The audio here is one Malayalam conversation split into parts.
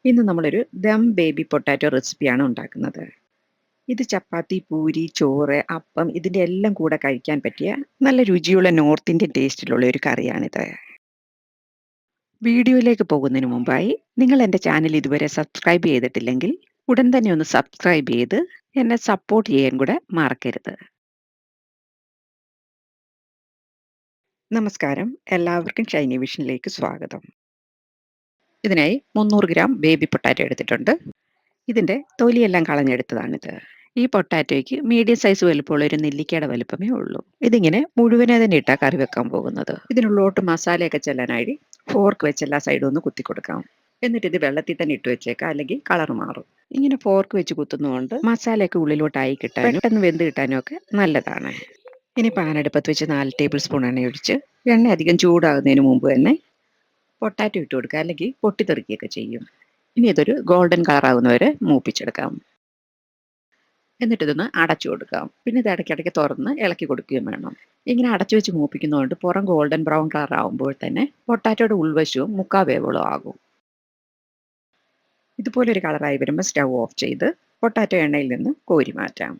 ഇന്ന് നമ്മളൊരു ദം ബേബി പൊട്ടാറ്റോ റെസിപ്പിയാണ് ഉണ്ടാക്കുന്നത്. ഇത് ചപ്പാത്തി, പൂരി, ചോറ്, അപ്പം ഇതിൻ്റെ എല്ലാം കൂടെ കഴിക്കാൻ പറ്റിയ നല്ല രുചിയുള്ള നോർത്ത് ഇന്ത്യൻ ടേസ്റ്റിലുള്ള ഒരു കറിയാണിത്. വീഡിയോയിലേക്ക് പോകുന്നതിന് മുമ്പായി നിങ്ങൾ എൻ്റെ ചാനൽ ഇതുവരെ സബ്സ്ക്രൈബ് ചെയ്തിട്ടില്ലെങ്കിൽ ഉടൻ തന്നെ ഒന്ന് സബ്സ്ക്രൈബ് ചെയ്ത് എന്നെ സപ്പോർട്ട് ചെയ്യാൻ കൂടെ മറക്കരുത്. നമസ്കാരം, എല്ലാവർക്കും ഷൈനി വിഷനിലേക്ക് സ്വാഗതം. ഇതിനായി 300 ഗ്രാം ബേബി പൊട്ടാറ്റോ എടുത്തിട്ടുണ്ട്. ഇതിൻ്റെ തൊലിയെല്ലാം കളഞ്ഞെടുത്തതാണിത്. ഈ പൊട്ടാറ്റോയ്ക്ക് മീഡിയം സൈസ് വലുപ്പമുള്ള ഒരു നെല്ലിക്കയുടെ വലുപ്പമേ ഉള്ളൂ. ഇതിങ്ങനെ മുഴുവനെ തന്നെ ഇട്ടാ കറി വെക്കാൻ പോകുന്നത്. ഇതിനുള്ളോട്ട് മസാലയൊക്കെ ചെല്ലാനായി ഫോർക്ക് വെച്ച് എല്ലാ സൈഡും ഒന്ന് കുത്തി കൊടുക്കാം. എന്നിട്ട് ഇത് വെള്ളത്തിൽ തന്നെ ഇട്ട് വെച്ചേക്കാം, അല്ലെങ്കിൽ കളർ മാറും. ഇങ്ങനെ ഫോർക്ക് വെച്ച് കുത്തുന്നതുകൊണ്ട് മസാലയൊക്കെ ഉള്ളിലോട്ടായി കിട്ടാനും പെട്ടെന്ന് വെന്ത് കിട്ടാനും ഒക്കെ നല്ലതാണ്. ഇനി പാൻ അടുപ്പത്ത് വെച്ച് 4 ടേബിൾ സ്പൂൺ എണ്ണ ഒഴിച്ച് എണ്ണ അധികം ചൂടാകുന്നതിന് മുമ്പ് തന്നെ പൊട്ടാറ്റോ ഇട്ട് കൊടുക്കുക, അല്ലെങ്കിൽ പൊട്ടിത്തെറിക്കുകയൊക്കെ ചെയ്യും. ഇനി ഇതൊരു ഗോൾഡൻ കളർ ആകുന്നവരെ മൂപ്പിച്ചെടുക്കാം. എന്നിട്ട് ഇതൊന്ന് അടച്ചു കൊടുക്കാം. പിന്നെ ഇത് ഇടയ്ക്കിടയ്ക്ക് തുറന്ന് ഇളക്കി കൊടുക്കുകയും വേണം. ഇങ്ങനെ അടച്ചു വെച്ച് മൂപ്പിക്കുന്നതുകൊണ്ട് പുറം ഗോൾഡൻ ബ്രൗൺ കളർ ആകുമ്പോൾ തന്നെ പൊട്ടാറ്റോയുടെ ഉൾവശവും മുക്കാ വേവോളം ആകും. ഇതുപോലെ ഒരു കളറായി വരുമ്പോൾ സ്റ്റൗ ഓഫ് ചെയ്ത് പൊട്ടാറ്റോ എണ്ണയിൽ നിന്ന് കോരി മാറ്റാം.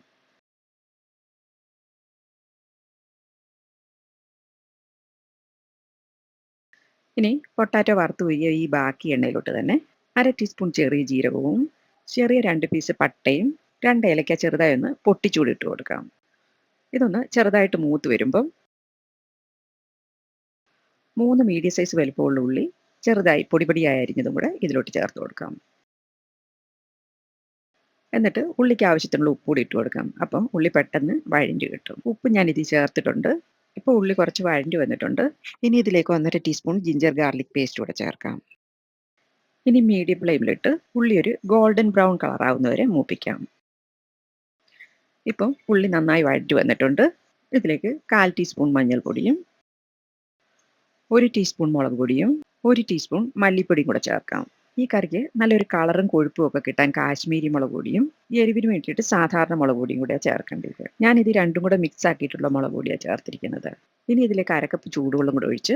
ഇനി പൊട്ടാറ്റോ വറുത്ത് കോരിയ ഈ ബാക്കി എണ്ണയിലോട്ട് തന്നെ 1/2 ടീസ്പൂൺ ചെറിയ ജീരകവും ചെറിയ 2 പീസ് പട്ടയും 2 ഏലക്ക ചെറുതായി ഒന്ന് പൊട്ടിച്ചൂടിട്ട് കൊടുക്കാം. ഇതൊന്ന് ചെറുതായിട്ട് മൂത്ത് വരുമ്പം 3 മീഡിയം സൈസ് വലുപ്പമുള്ള ഉള്ളി ചെറുതായി പൊടിപൊടിയായി അരിഞ്ഞതും കൂടെ ഇതിലോട്ട് ചേർത്ത് കൊടുക്കാം. എന്നിട്ട് ഉള്ളിക്ക് ആവശ്യത്തിനുള്ള ഉപ്പ് കൂടി ഇട്ട് കൊടുക്കാം. അപ്പം ഉള്ളി പെട്ടെന്ന് വഴണ്ടി കിട്ടും. ഉപ്പ് ഞാൻ ഇതിൽ ചേർത്തിട്ടുണ്ട്. ഇപ്പോൾ ഉള്ളി കുറച്ച് വഴണ്ടി വന്നിട്ടുണ്ട്. ഇനി ഇതിലേക്ക് 1/2 ടീസ്പൂൺ ജിഞ്ചർ ഗാർലിക് പേസ്റ്റ് കൂടെ ചേർക്കാം. ഇനി മീഡിയം ഫ്ലെയിമിലിട്ട് ഉള്ളി ഒരു ഗോൾഡൻ ബ്രൗൺ കളർ ആവുന്നവരെ മൂപ്പിക്കാം. ഇപ്പം ഉള്ളി നന്നായി വഴറ്റി വന്നിട്ടുണ്ട്. ഇതിലേക്ക് 1/4 ടീസ്പൂൺ മഞ്ഞൾപ്പൊടിയും 1 ടീസ്പൂൺ മുളക് പൊടിയും 1 ടീസ്പൂൺ മല്ലിപ്പൊടിയും കൂടെ ചേർക്കാം. ഈ കറിക്ക് നല്ലൊരു കളറും കൊഴുപ്പും ഒക്കെ കിട്ടാൻ കാശ്മീരി മുളക് പൊടിയും എരിവിന് വേണ്ടിയിട്ട് സാധാരണ മുളക് പൊടിയും കൂടെ ചേർക്കേണ്ടത്. ഞാനിത് രണ്ടും കൂടെ മിക്സ് ആക്കിയിട്ടുള്ള മുളക് പൊടിയാണ് ചേർത്തിരിക്കുന്നത്. ഇനി ഇതിലേക്ക് അരക്കപ്പ് ചൂടുവെള്ളം കൂടെ ഒഴിച്ച്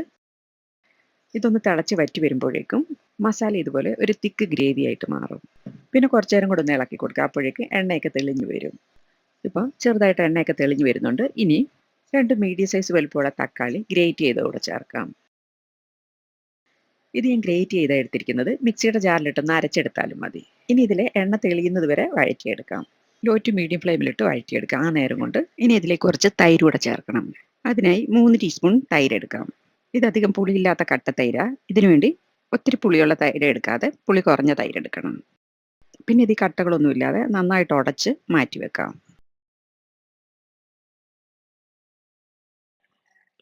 ഇതൊന്ന് തിളച്ച് വറ്റി വരുമ്പോഴേക്കും മസാല ഇതുപോലെ ഒരു തിക്ക് ഗ്രേവി ആയിട്ട് മാറും. പിന്നെ കുറച്ചു നേരം കൂടെ ഒന്ന് ഇളക്കി കൊടുക്കുക. അപ്പോഴേക്കും എണ്ണയൊക്കെ തെളിഞ്ഞു വരും. ഇപ്പം ചെറുതായിട്ട് എണ്ണയൊക്കെ തെളിഞ്ഞു വരുന്നുണ്ട്. ഇനി 2 മീഡിയം സൈസ് വലുപ്പമുള്ള തക്കാളി ഗ്രേറ്റ് ചെയ്തതോടെ ചേർക്കാം. ഇത് ഞാൻ ഗ്രേറ്റ് ചെയ്ത് എടുത്തിരിക്കുന്നത്. മിക്സിയുടെ ജാറിലിട്ടൊന്ന് അരച്ചെടുത്താലും മതി. ഇനി ഇതിലെ എണ്ണ തെളിയുന്നത് വരെ വഴറ്റിയെടുക്കാം. ലോ ടു മീഡിയം ഫ്ലെയിമിലിട്ട് വഴറ്റിയെടുക്കാം. ആ നേരം കൊണ്ട് ഇനി ഇതിലേക്ക് കുറച്ച് തൈര് കൂടെ ചേർക്കണം. അതിനായി 3 ടീസ്പൂൺ തൈര് എടുക്കാം. ഇതധികം പുളിയില്ലാത്ത കട്ട തൈര. ഇതിനുവേണ്ടി ഒത്തിരി പുളിയുള്ള തൈര് എടുക്കാതെ പുളി കുറഞ്ഞ തൈര് എടുക്കണം. പിന്നെ ഇത് കട്ടകളൊന്നുമില്ലാതെ നന്നായിട്ട് ഉടച്ച് മാറ്റി വെക്കാം.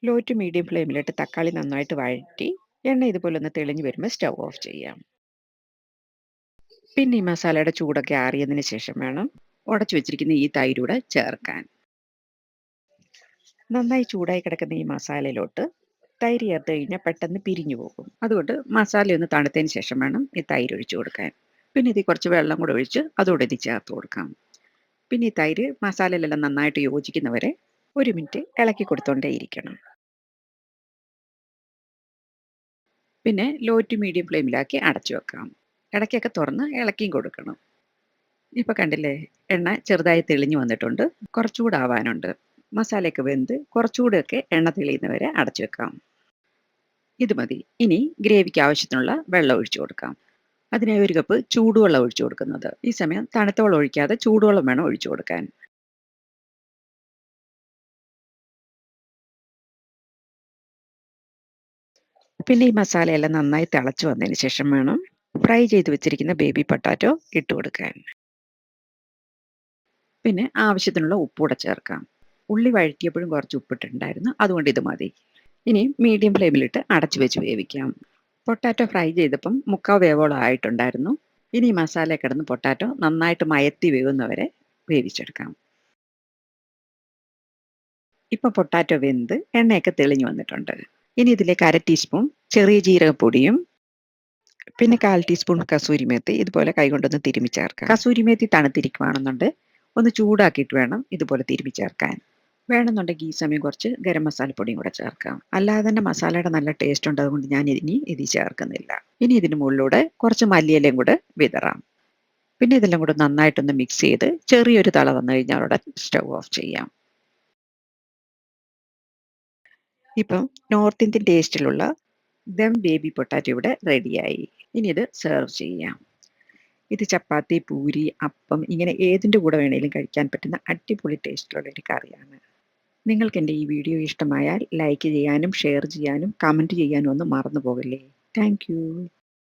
ലോ ടു മീഡിയം ഫ്ലെയിമിലിട്ട് തക്കാളി നന്നായിട്ട് വഴറ്റി എണ്ണ ഇതുപോലെ ഒന്ന് തെളിഞ്ഞു വരുമ്പോൾ സ്റ്റൗ ഓഫ് ചെയ്യാം. പിന്നെ ഈ മസാലയുടെ ചൂടൊക്കെ ആറിയതിന് ശേഷം വേണം ഉടച്ചു വെച്ചിരിക്കുന്ന ഈ തൈരൂടെ ചേർക്കാൻ. നന്നായി ചൂടായി കിടക്കുന്ന ഈ മസാലയിലോട്ട് തൈര് ചേർത്ത് കഴിഞ്ഞാൽ പെട്ടെന്ന് പിരിഞ്ഞു പോകും. അതുകൊണ്ട് മസാല ഒന്ന് തണുത്തതിന് ശേഷം വേണം ഈ തൈര് ഒഴിച്ചു കൊടുക്കാൻ. പിന്നെ ഇതിൽ കുറച്ച് വെള്ളം കൂടെ ഒഴിച്ച് അതോടെ ഇത് ചേർത്ത് കൊടുക്കാം. പിന്നെ ഈ തൈര് മസാലയിലെല്ലാം നന്നായിട്ട് യോജിക്കുന്നവരെ 1 മിനിറ്റ് ഇളക്കി കൊടുത്തോണ്ടേ ഇരിക്കണം. പിന്നെ ലോ ടു മീഡിയം ഫ്ലെയിമിലാക്കി അടച്ചു വെക്കാം. ഇടയ്ക്കൊക്കെ തുറന്ന് ഇളക്കിയും കൊടുക്കണം. ഇപ്പം കണ്ടില്ലേ, എണ്ണ ചെറുതായി തെളിഞ്ഞു വന്നിട്ടുണ്ട്. കുറച്ചുകൂടെ ആവാനുണ്ട്. മസാലയൊക്കെ വെന്ത് കുറച്ചുകൂടെയൊക്കെ എണ്ണ തെളിയുന്നവരെ അടച്ചു വെക്കാം. ഇത് മതി. ഇനി ഗ്രേവിക്ക് ആവശ്യത്തിനുള്ള വെള്ളം ഒഴിച്ചു കൊടുക്കാം. അതിനായി 1 കപ്പ് ചൂടുവെള്ളം ഒഴിച്ചു കൊടുക്കുന്നത്. ഈ സമയം തണുത്ത വെള്ളം ഒഴിക്കാതെ ചൂടുവെള്ളം വേണം ഒഴിച്ചു കൊടുക്കാൻ. പിന്നെ ഈ മസാലയെല്ലാം നന്നായി തിളച്ചു വന്നതിന് ശേഷം വേണം ഫ്രൈ ചെയ്ത് വെച്ചിരിക്കുന്ന ബേബി പൊട്ടാറ്റോ ഇട്ട് കൊടുക്കാൻ. പിന്നെ ആവശ്യത്തിനുള്ള ഉപ്പൂടെ ചേർക്കാം. ഉള്ളി വഴറ്റിയപ്പോഴും കുറച്ച് ഉപ്പിട്ടിട്ടുണ്ടായിരുന്നു. അതുകൊണ്ട് ഇത് മതി. ഇനി മീഡിയം ഫ്ലെയിമിലിട്ട് അടച്ചു വെച്ച് വേവിക്കാം. പൊട്ടാറ്റോ ഫ്രൈ ചെയ്തപ്പം മുക്കാൽ വേവോളം ആയിട്ടുണ്ടായിരുന്നു. ഇനി ഈ മസാല കിടന്ന് പൊട്ടാറ്റോ നന്നായിട്ട് മയത്തി വേവുന്നവരെ വേവിച്ചെടുക്കാം. ഇപ്പം പൊട്ടാറ്റോ വെന്ത് എണ്ണയൊക്കെ തെളിഞ്ഞു വന്നിട്ടുണ്ട്. ഇനി ഇതിലേക്ക് 1/2 ടീസ്പൂൺ ചെറിയ ജീരകപ്പൊടിയും പിന്നെ 1/4 ടീസ്പൂൺ കസൂരി മേത്തി ഇതുപോലെ കൈകൊണ്ടൊന്ന് തിരുമ്മി ചേർക്കാം. കസൂരി മേത്തി തണുത്തിരിക്കുകയാണെന്നുണ്ട് ഒന്ന് ചൂടാക്കിയിട്ട് വേണം ഇതുപോലെ തിരുമ്മി ചേർക്കാൻ. വേണമെന്നുണ്ടെങ്കിൽ ഈ സമയം കുറച്ച് ഗരം മസാലപ്പൊടിയും കൂടെ ചേർക്കാം. അല്ലാതെ തന്നെ മസാലയുടെ നല്ല ടേസ്റ്റ് ഉണ്ട്. അതുകൊണ്ട് ഞാൻ ഇതിൽ ചേർക്കുന്നില്ല. ഇനി ഇതിന് മുകളിലൂടെ കുറച്ച് മല്ലിയിലയും കൂടെ വിതറാം. പിന്നെ ഇതെല്ലാം കൂടെ നന്നായിട്ടൊന്ന് മിക്സ് ചെയ്ത് ചെറിയൊരു തള വന്നു കഴിഞ്ഞാൽ ഉടൻ സ്റ്റൗ ഓഫ് ചെയ്യാം. ഇപ്പം നോർത്ത് ഇന്ത്യൻ ടേസ്റ്റിലുള്ള ദം ബേബി പൊട്ടാറ്റോ ഇവിടെ റെഡിയായി. ഇനി ഇത് സെർവ് ചെയ്യാം. ഇത് ചപ്പാത്തി, പൂരി, അപ്പം ഇങ്ങനെ ഏതിൻ്റെ കൂടെ വേണേലും കഴിക്കാൻ പറ്റുന്ന അടിപൊളി ടേസ്റ്റിലുള്ള ഒരു കറിയാണ്. നിങ്ങൾക്ക് എൻ്റെ ഈ വീഡിയോ ഇഷ്ടമായാൽ ലൈക്ക് ചെയ്യാനും ഷെയർ ചെയ്യാനും കമൻറ്റ് ചെയ്യാനും ഒന്നും മറന്നു പോകല്ലേ. Thank you.